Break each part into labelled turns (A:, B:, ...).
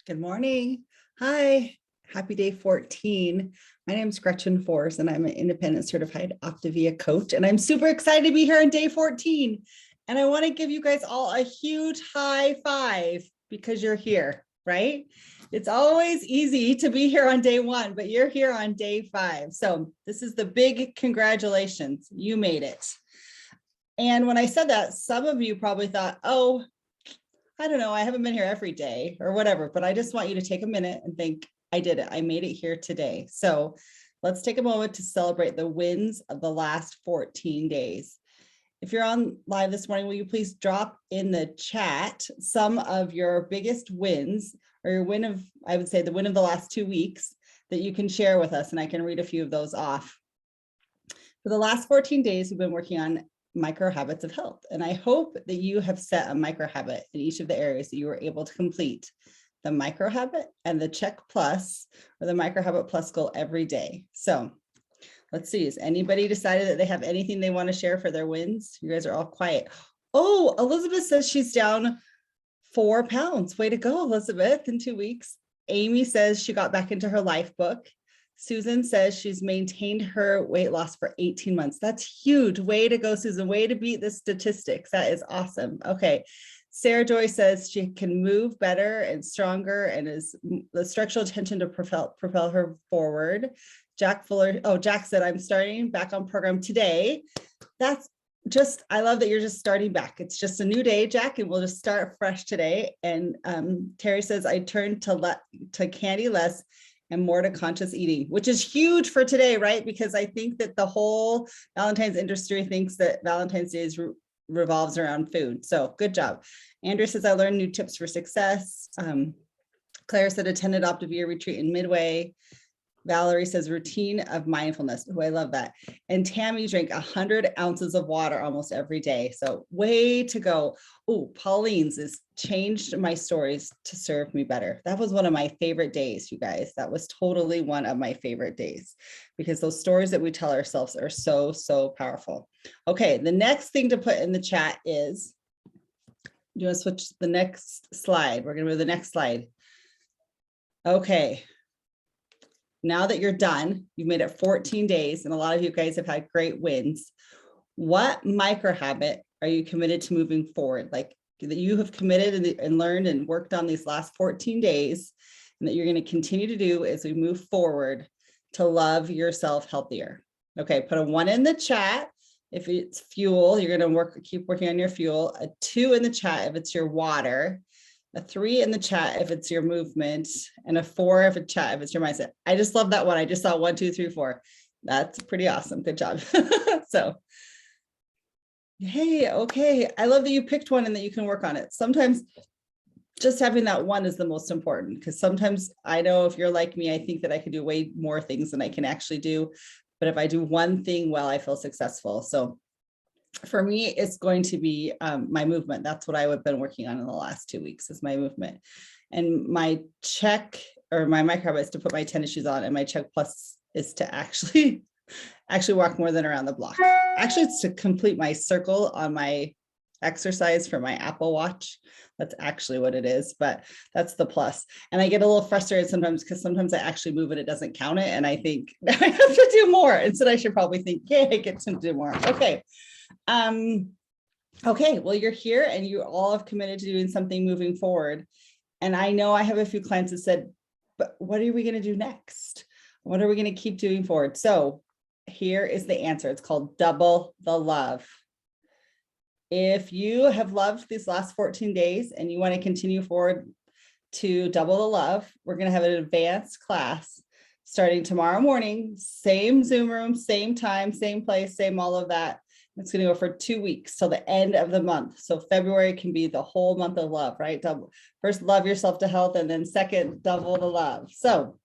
A: Good morning. Hi. Happy day 14. My name is Gretchen Force, and I'm an independent certified Optavia coach. And I'm super excited to be here on day 14. And I want to give you guys all a huge high five because you're here, right? It's always easy to be here on day one, but you're here on day 5. So this is the big congratulations. You made it. And when I said that, some of you probably thought, oh, I don't know, I haven't been here every day or whatever, but I just want you to take a minute and think, I did it. I made it here today. So let's take a moment to celebrate the wins of the last 14 days. If you're on live this morning, will you please drop in the chat some of your biggest wins or your win of, I would say the win of the last 2 weeks that you can share with us, and I can read a few of those off. For the last 14 days, we've been working on micro habits of health. And I hope that you have set a micro habit in each of the areas that you were able to complete the micro habit and the check plus or the micro habit plus goal every day. So let's see, has anybody decided that they have anything they want to share for their wins? You guys are all quiet. Oh, Elizabeth says she's down 4 pounds. Way to go, Elizabeth, in 2 weeks. Amy says she got back into her life book. Susan says she's maintained her weight loss for 18 months. That's huge. Way to go, Susan. Way to beat the statistics. That is awesome. Okay. Sarah Joy says she can move better and stronger and is the structural tension to propel her forward. Jack Fuller. Oh, Jack said, I'm starting back on program today. That's just, I love that you're just starting back. It's just a new day, Jack, and we'll just start fresh today. And Terry says, I turned to candy less and more to conscious eating, which is huge for today, right? Because I think that the whole Valentine's industry thinks that Valentine's Day revolves around food. So good job. Andrew says, I learned new tips for success. Claire said, attended Optavia retreat in Midway. Valerie says, routine of mindfulness. Oh, I love that. And Tammy drank 100 ounces of water almost every day. So way to go. Oh, Pauline's has changed my stories to serve me better. That was one of my favorite days, you guys. That was totally one of my favorite days because those stories that we tell ourselves are so, so powerful. Okay, the next thing to put in the chat is, you want to switch to the next slide? We're going to move to the next slide. Okay. Now that you're done, you've made it 14 days, and a lot of you guys have had great wins. What micro habit are you committed to moving forward? Like that you have committed and learned and worked on these last 14 days, and that you're going to continue to do as we move forward to love yourself healthier. Okay, put a 1 in the chat. If it's fuel, you're going to keep working on your fuel. A 2 in the chat if it's your water. A 3 in the chat if it's your movement, and a 4 if it's chat if it's your mindset. I just love that one. I just saw 1, 2, 3, 4. That's pretty awesome. Good job. So, hey, okay. I love that you picked one and that you can work on it. Sometimes just having that one is the most important, because sometimes I know if you're like me, I think that I can do way more things than I can actually do. But if I do one thing well, I feel successful. So for me, it's going to be my movement. That's what I've been working on in the last 2 weeks is my movement. And my check or my micro habit is to put my tennis shoes on, and my check plus is to actually walk more than around the block. Actually, it's to complete my circle on my exercise for my Apple Watch. That's actually what it is, but that's the plus. And I get a little frustrated sometimes because sometimes I actually move and it doesn't count it. And I think I have to do more. Instead, I should probably think, yeah, I get to do more. Okay. Okay, well, you're here and you all have committed to doing something moving forward. And I know I have a few clients that said, but what are we going to do next? What are we going to keep doing forward? So here is the answer. It's called double the love. If you have loved these last 14 days and you want to continue forward to double the love, we're going to have an advanced class starting tomorrow morning, same Zoom room, same time, same place, same all of that. It's going to go for 2 weeks till the end of the month. So February can be the whole month of love, right? First, love yourself to health, and then second, double the love. So,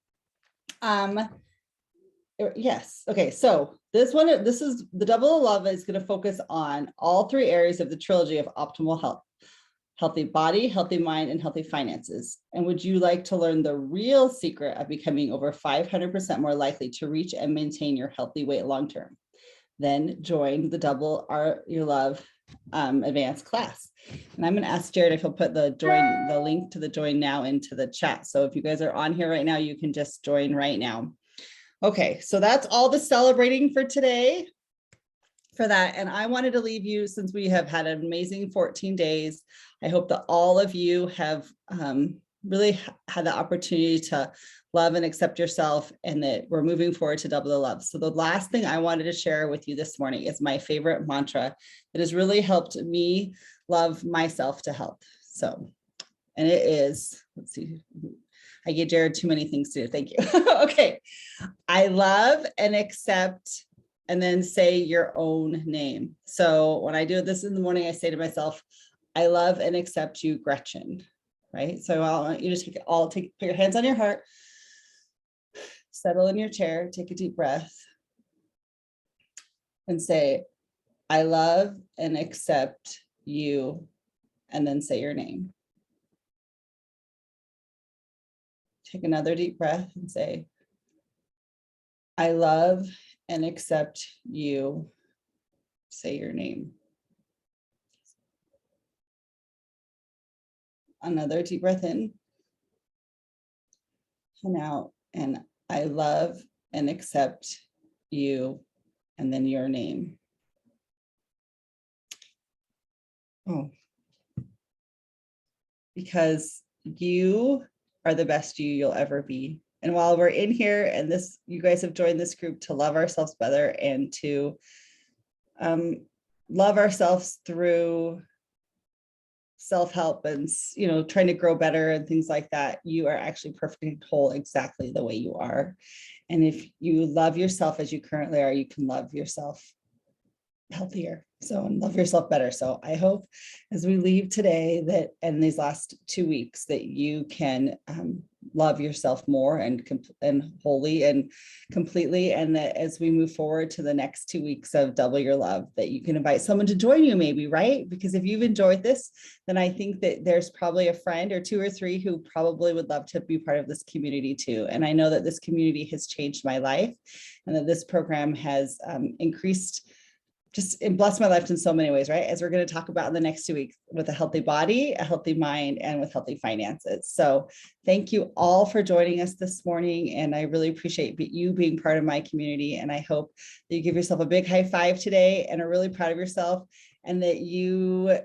A: yes. Okay. So this is the double the love is going to focus on all 3 areas of the trilogy of optimal health: healthy body, healthy mind, and healthy finances. And would you like to learn the real secret of becoming over 500% more likely to reach and maintain your healthy weight long-term? then join the Double Your Love advanced class. And I'm going to ask Jared if he'll put the link to the join now into the chat. So if you guys are on here right now, you can just join right now. Okay, so that's all the celebrating for today for that. And I wanted to leave you, since we have had an amazing 14 days. I hope that all of you have really had the opportunity to love and accept yourself, and that we're moving forward to double the love. So the last thing I wanted to share with you this morning is my favorite mantra that has really helped me love myself to health. So, and it is, let's see, I gave Jared too many things to do. Thank you. Okay. I love and accept, and then say your own name. So when I do this in the morning, I say to myself, I love and accept you, Gretchen. Right? So I want you to put your hands on your heart, settle in your chair, take a deep breath, and say, I love and accept you, and then say your name. Take another deep breath and say, I love and accept you, say your name. Another deep breath in and out, and I love and accept you, and then your name. Oh, because you are the best you'll ever be. And while we're in here, and this, you guys have joined this group to love ourselves better and to love ourselves through self-help and, you know, trying to grow better and things like that, you are actually perfectly whole exactly the way you are. And if you love yourself as you currently are, you can love yourself healthier, so, and love yourself better. So I hope as we leave today that, and these last 2 weeks, that you can love yourself more and wholly and completely. And that as we move forward to the next 2 weeks of Double Your Love, that you can invite someone to join you maybe, right? Because if you've enjoyed this, then I think that there's probably a friend or 2 or 3 who probably would love to be part of this community too. And I know that this community has changed my life, and that this program has increased, just it blessed my life in so many ways, right? As we're going to talk about in the next 2 weeks, with a healthy body, a healthy mind, and with healthy finances. So thank you all for joining us this morning. And I really appreciate you being part of my community. And I hope that you give yourself a big high five today and are really proud of yourself, and that you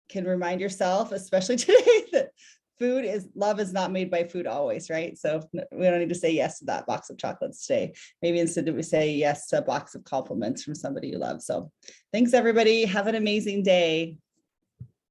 A: can remind yourself, especially today, that love is not made by food always, right? So we don't need to say yes to that box of chocolates today. Maybe instead we say yes to a box of compliments from somebody you love. So thanks everybody. Have an amazing day.